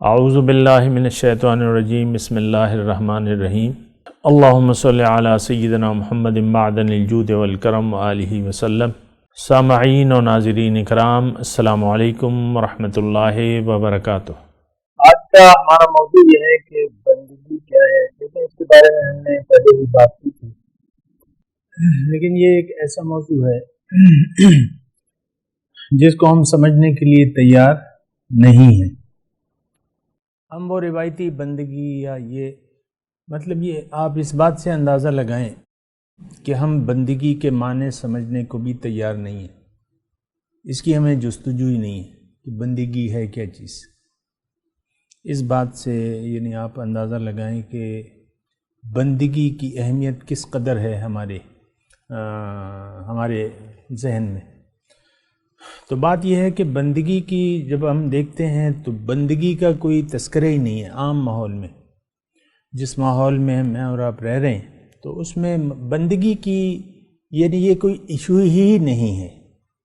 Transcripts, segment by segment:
اعوذ باللہ من الشیطان الرجیم بسم اللہ الرحمن الرحیم اللہم صلی علی سیدنا محمد معدن الجود والکرم وآلہ وسلم۔ سامعین و ناظرین اکرام، السلام علیکم ورحمۃ اللہ وبرکاتہ۔ آج کا ہمارا موضوع یہ ہے کہ بندگی کیا ہے، لیکن اس کے بارے میں ہم نے پہلے بھی بات کی تھی، لیکن یہ ایک ایسا موضوع ہے جس کو ہم سمجھنے کے لیے تیار نہیں ہیں۔ ہم وہ روایتی بندگی یا یہ آپ اس بات سے اندازہ لگائیں کہ ہم بندگی کے معنی سمجھنے کو بھی تیار نہیں ہیں، اس کی ہمیں جستجو ہی نہیں ہے کہ بندگی ہے کیا چیز۔ اس بات سے آپ اندازہ لگائیں کہ بندگی کی اہمیت کس قدر ہے ہمارے ذہن میں۔ تو بات یہ ہے کہ بندگی کی جب ہم دیکھتے ہیں تو بندگی کا کوئی تذکرہ ہی نہیں ہے عام ماحول میں۔ جس ماحول میں میں اور آپ رہ رہے ہیں تو اس میں بندگی کی یہ کوئی ایشو ہی نہیں ہے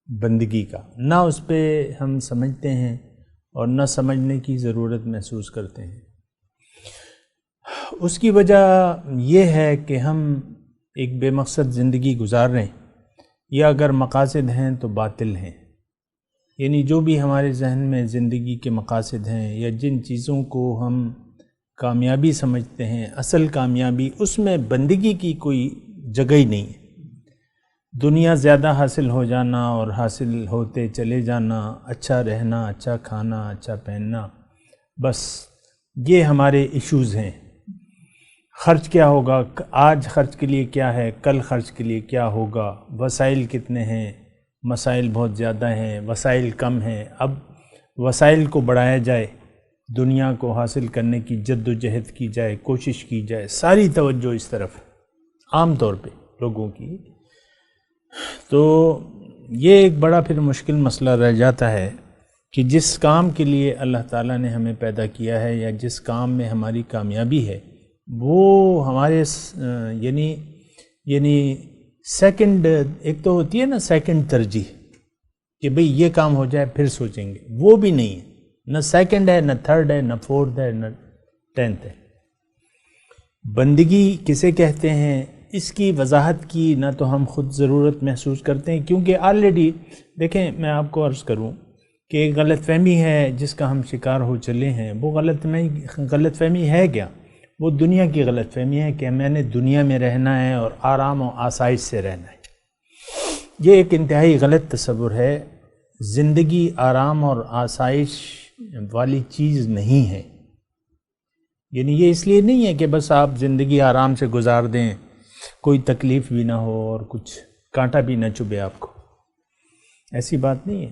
بندگی کا، نہ اس پہ ہم سمجھتے ہیں اور نہ سمجھنے کی ضرورت محسوس کرتے ہیں۔ اس کی وجہ یہ ہے کہ ہم ایک بے مقصد زندگی گزار رہے ہیں، یا اگر مقاصد ہیں تو باطل ہیں۔ جو بھی ہمارے ذہن میں زندگی کے مقاصد ہیں یا جن چیزوں کو ہم کامیابی سمجھتے ہیں، اصل کامیابی، اس میں بندگی کی کوئی جگہ ہی نہیں ہے۔ دنیا زیادہ حاصل ہو جانا اور حاصل ہوتے چلے جانا، اچھا رہنا، اچھا کھانا، اچھا پہننا، بس یہ ہمارے ایشوز ہیں۔ خرچ کیا ہوگا، آج خرچ کے لیے کیا ہے، کل خرچ کے لیے کیا ہوگا، وسائل کتنے ہیں، مسائل بہت زیادہ ہیں، وسائل کم ہیں۔ اب وسائل کو بڑھایا جائے، دنیا کو حاصل کرنے کی جد و جہد کی جائے، کوشش کی جائے، ساری توجہ اس طرف عام طور پہ لوگوں کی، تو یہ ایک بڑا پھر مشکل مسئلہ رہ جاتا ہے کہ جس کام کے لیے اللہ تعالیٰ نے ہمیں پیدا کیا ہے یا جس کام میں ہماری کامیابی ہے، وہ ہمارے سیکنڈ، ایک تو ہوتی ہے نا سیکنڈ ترجیح کہ بھئی یہ کام ہو جائے پھر سوچیں گے، وہ بھی نہیں ہے۔ نہ سیکنڈ ہے، نہ تھرڈ ہے، نہ فورتھ ہے، نہ 10th ہے۔ بندگی کسے کہتے ہیں اس کی وضاحت کی نہ تو ہم خود ضرورت محسوس کرتے ہیں، کیونکہ آلریڈی دیکھیں، میں آپ کو عرض کروں کہ ایک غلط فہمی ہے جس کا ہم شکار ہو چلے ہیں۔ وہ غلط فہمی ہے کیا؟ وہ دنیا کی غلط فہمی ہے کہ میں نے دنیا میں رہنا ہے اور آرام و آسائش سے رہنا ہے۔ یہ ایک انتہائی غلط تصور ہے۔ زندگی آرام اور آسائش والی چیز نہیں ہے۔ یہ اس لیے نہیں ہے کہ بس آپ زندگی آرام سے گزار دیں، کوئی تکلیف بھی نہ ہو اور کچھ کانٹا بھی نہ چبھے آپ کو، ایسی بات نہیں ہے۔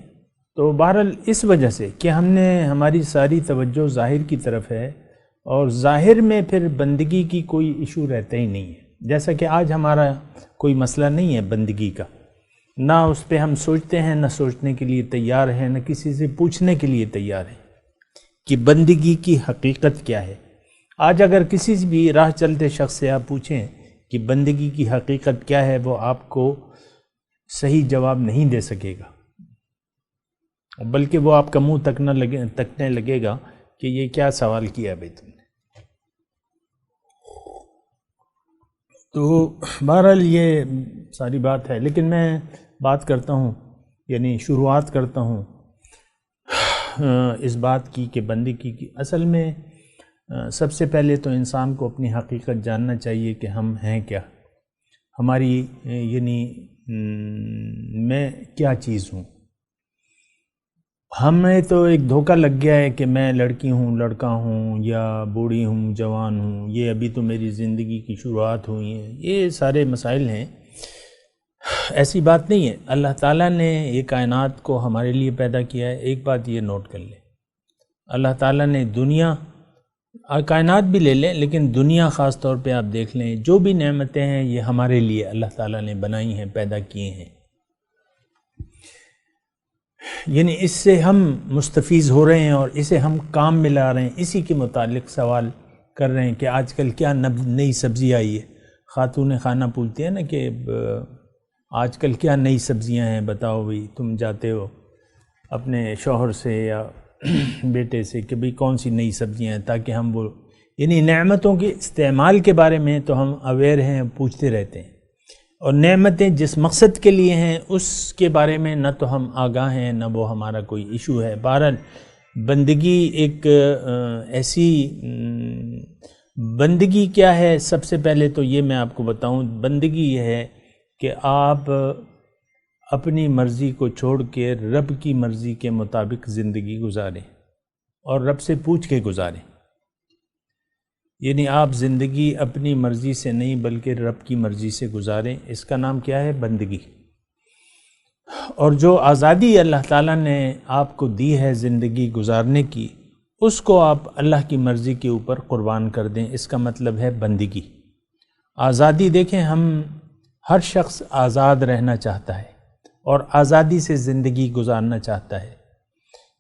تو بہرحال اس وجہ سے کہ ہماری ساری توجہ ظاہر کی طرف ہے، اور ظاہر میں پھر بندگی کی کوئی ایشو رہتا ہی نہیں ہے۔ جیسا کہ آج ہمارا کوئی مسئلہ نہیں ہے بندگی کا، نہ اس پہ ہم سوچتے ہیں، نہ سوچنے کے لیے تیار ہیں، نہ کسی سے پوچھنے کے لیے تیار ہیں کہ بندگی کی حقیقت کیا ہے۔ آج اگر کسی بھی راہ چلتے شخص سے آپ پوچھیں کہ بندگی کی حقیقت کیا ہے، وہ آپ کو صحیح جواب نہیں دے سکے گا، بلکہ وہ آپ کا منہ تکنے لگے گا کہ یہ کیا سوال کیا بھائی تم نے۔ تو بہرحال یہ ساری بات ہے، لیکن میں بات کرتا ہوں، شروعات کرتا ہوں اس بات کی کہ بندگی کی اصل میں سب سے پہلے تو انسان کو اپنی حقیقت جاننا چاہیے کہ ہم ہیں کیا، ہماری میں کیا چیز ہوں۔ ہمیں تو ایک دھوکہ لگ گیا ہے کہ میں لڑکی ہوں، لڑکا ہوں، یا بوڑھی ہوں، جوان ہوں، یہ ابھی تو میری زندگی کی شروعات ہوئی ہیں، یہ سارے مسائل ہیں۔ ایسی بات نہیں ہے۔ اللہ تعالیٰ نے یہ کائنات کو ہمارے لیے پیدا کیا ہے۔ ایک بات یہ نوٹ کر لیں، اللہ تعالیٰ نے دنیا، کائنات بھی لے لیں لیکن دنیا خاص طور پہ آپ دیکھ لیں، جو بھی نعمتیں ہیں یہ ہمارے لیے اللہ تعالیٰ نے بنائی ہیں، پیدا کیے ہیں۔ اس سے ہم مستفیض ہو رہے ہیں اور اسے ہم کام میں لا رہے ہیں۔ اسی کے متعلق سوال کر رہے ہیں کہ آج کل کیا نئی سبزی آئی ہے۔ خاتون خانہ پوچھتی ہے نا کہ آج کل کیا نئی سبزیاں ہیں، بتاؤ بھئی، تم جاتے ہو اپنے شوہر سے یا بیٹے سے کہ بھئی کون سی نئی سبزیاں ہیں، تاکہ ہم وہ یعنی نعمتوں کے استعمال کے بارے میں تو ہم اویئر ہیں، پوچھتے رہتے ہیں، اور نعمتیں جس مقصد کے لیے ہیں اس کے بارے میں نہ تو ہم آگاہ ہیں، نہ وہ ہمارا کوئی ایشو ہے۔ بہرحال بندگی ایک ایسی بندگی کیا ہے، سب سے پہلے تو یہ میں آپ کو بتاؤں، بندگی یہ ہے کہ آپ اپنی مرضی کو چھوڑ کے رب کی مرضی کے مطابق زندگی گزاریں اور رب سے پوچھ کے گزاریں۔ یعنی آپ زندگی اپنی مرضی سے نہیں بلکہ رب کی مرضی سے گزاریں، اس کا نام کیا ہے؟ بندگی۔ اور جو آزادی اللہ تعالیٰ نے آپ کو دی ہے زندگی گزارنے کی، اس کو آپ اللہ کی مرضی کے اوپر قربان کر دیں، اس کا مطلب ہے بندگی۔ آزادی دیکھیں، ہم ہر شخص آزاد رہنا چاہتا ہے اور آزادی سے زندگی گزارنا چاہتا ہے۔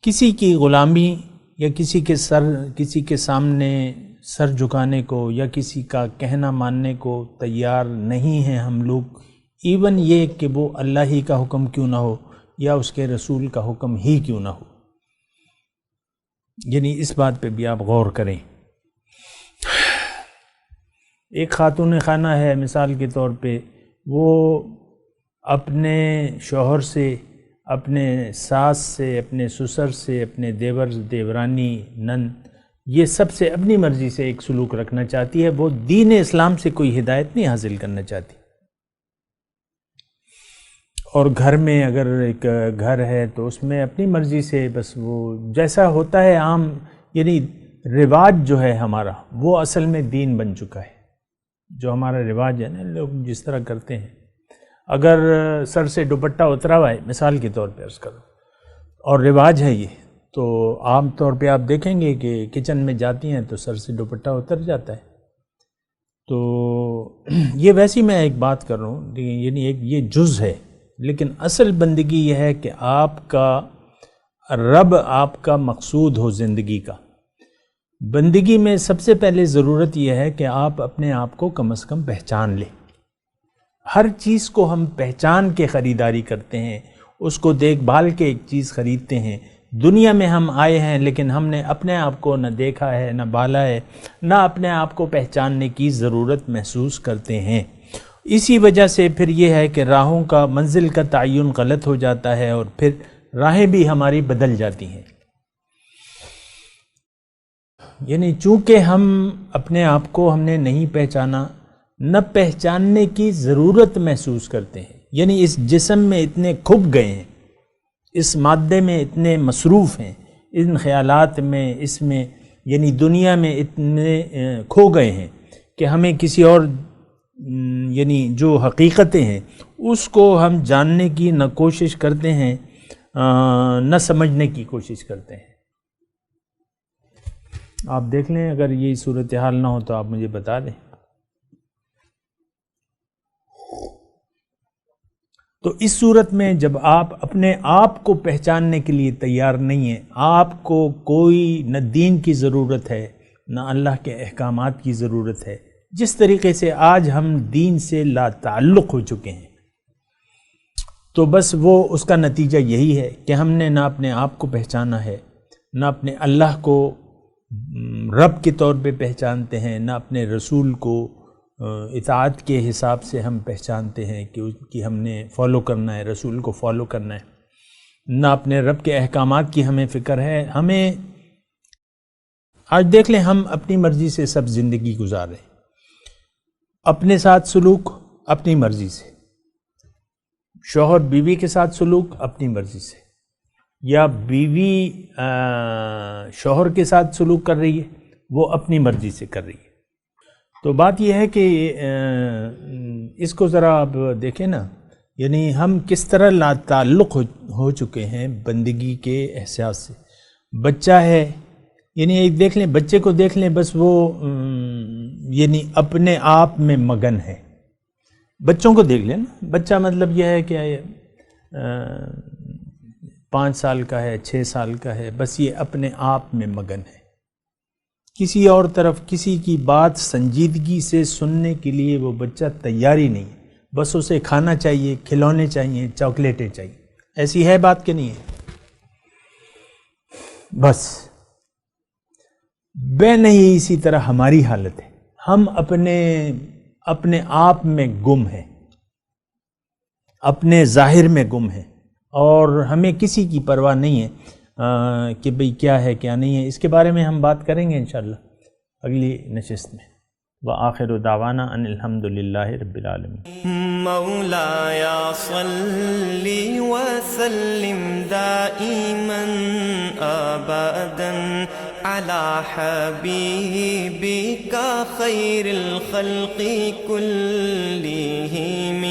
کسی کی غلامی یا کسی کے سامنے سر جھکانے کو یا کسی کا کہنا ماننے کو تیار نہیں ہیں ہم لوگ، ایون یہ کہ وہ اللہ ہی کا حکم کیوں نہ ہو یا اس کے رسول کا حکم ہی کیوں نہ ہو۔ یعنی اس بات پہ بھی آپ غور کریں۔ ایک خاتون خانہ ہے مثال کے طور پہ، وہ اپنے شوہر سے، اپنے ساس سے، اپنے سسر سے، اپنے دیور دیورانی نند، یہ سب سے اپنی مرضی سے ایک سلوک رکھنا چاہتی ہے، وہ دین اسلام سے کوئی ہدایت نہیں حاصل کرنا چاہتی۔ اور گھر میں اگر ایک گھر ہے تو اس میں اپنی مرضی سے بس وہ جیسا ہوتا ہے عام، یعنی رواج جو ہے ہمارا وہ اصل میں دین بن چکا ہے۔ جو ہمارا رواج ہے نا، لوگ جس طرح کرتے ہیں، اگر سر سے دوپٹہ اترا ہوا ہے مثال کے طور پہ عرض کرو، اور رواج ہے یہ، تو عام طور پہ آپ دیکھیں گے کہ کچن میں جاتی ہیں تو سر سے دوپٹہ اتر جاتا ہے۔ تو یہ ویسی میں ایک بات کر رہا ہوں، یعنی ایک یہ جز ہے، لیکن اصل بندگی یہ ہے کہ آپ کا رب آپ کا مقصود ہو زندگی کا۔ بندگی میں سب سے پہلے ضرورت یہ ہے کہ آپ اپنے آپ کو کم از کم پہچان لیں۔ ہر چیز کو ہم پہچان کے خریداری کرتے ہیں، اس کو دیکھ بھال کے ایک چیز خریدتے ہیں۔ دنیا میں ہم آئے ہیں لیکن ہم نے اپنے آپ کو نہ دیکھا ہے، نہ بالا ہے، نہ اپنے آپ کو پہچاننے کی ضرورت محسوس کرتے ہیں۔ اسی وجہ سے پھر یہ ہے کہ راہوں کا، منزل کا تعین غلط ہو جاتا ہے اور پھر راہیں بھی ہماری بدل جاتی ہیں۔ یعنی چونکہ ہم اپنے آپ کو ہم نے نہیں پہچانا، نہ پہچاننے کی ضرورت محسوس کرتے ہیں، یعنی اس جسم میں اتنے کھپ گئے ہیں، اس مادے میں اتنے مصروف ہیں، ان خیالات میں، اس میں یعنی دنیا میں اتنے کھو گئے ہیں کہ ہمیں کسی اور یعنی جو حقیقتیں ہیں اس کو ہم جاننے کی نہ کوشش کرتے ہیں، نہ سمجھنے کی کوشش کرتے ہیں۔ آپ دیکھ لیں، اگر یہ صورتحال نہ ہو تو آپ مجھے بتا دیں۔ تو اس صورت میں جب آپ اپنے آپ کو پہچاننے کے لیے تیار نہیں ہیں، آپ کو کوئی نہ دین کی ضرورت ہے نہ اللہ کے احکامات کی ضرورت ہے، جس طریقے سے آج ہم دین سے لا تعلق ہو چکے ہیں، تو بس وہ اس کا نتیجہ یہی ہے کہ ہم نے نہ اپنے آپ کو پہچانا ہے، نہ اپنے اللہ کو رب کے طور پہ پہچانتے ہیں، نہ اپنے رسول کو اطاعت کے حساب سے ہم پہچانتے ہیں کہ اس کی ہم نے فالو کرنا ہے، رسول کو فالو کرنا ہے، نہ اپنے رب کے احکامات کی ہمیں فکر ہے۔ ہمیں آج دیکھ لیں، ہم اپنی مرضی سے سب زندگی گزار رہے ہیں، اپنے ساتھ سلوک اپنی مرضی سے، شوہر بیوی کے ساتھ سلوک اپنی مرضی سے، یا بیوی شوہر کے ساتھ سلوک کر رہی ہے، وہ اپنی مرضی سے کر رہی ہے۔ تو بات یہ ہے کہ اس کو ذرا آپ دیکھیں نا، یعنی ہم کس طرح لا تعلق ہو چکے ہیں بندگی کے احساس سے۔ بچہ ہے، یعنی ایک دیکھ لیں، بچے کو دیکھ لیں، بس وہ یعنی اپنے آپ میں مگن ہے۔ بچوں کو دیکھ لیں نا، بچہ مطلب یہ ہے کہ 5 سال کا ہے، 6 سال کا ہے، بس یہ اپنے آپ میں مگن ہے، کسی اور طرف کسی کی بات سنجیدگی سے سننے کے لیے وہ بچہ تیار ہی نہیں، بس اسے کھانا چاہیے، کھلونے چاہیے، چاکلیٹیں چاہیے۔ ایسی ہے بات کہ نہیں ہے؟ بس بے نہیں، اسی طرح ہماری حالت ہے، ہم اپنے آپ میں گم ہیں، اپنے ظاہر میں گم ہیں، اور ہمیں کسی کی پرواہ نہیں ہے کہ بھئی کیا ہے کیا نہیں ہے. اس کے بارے میں ہم بات کریں گے انشاءاللہ اگلی نشست میں. وآخر دعوانا ان الحمدللہ رب العالمین. مولاي صل وسلم دائما ابدا على حبيبك خير الخلق كلهم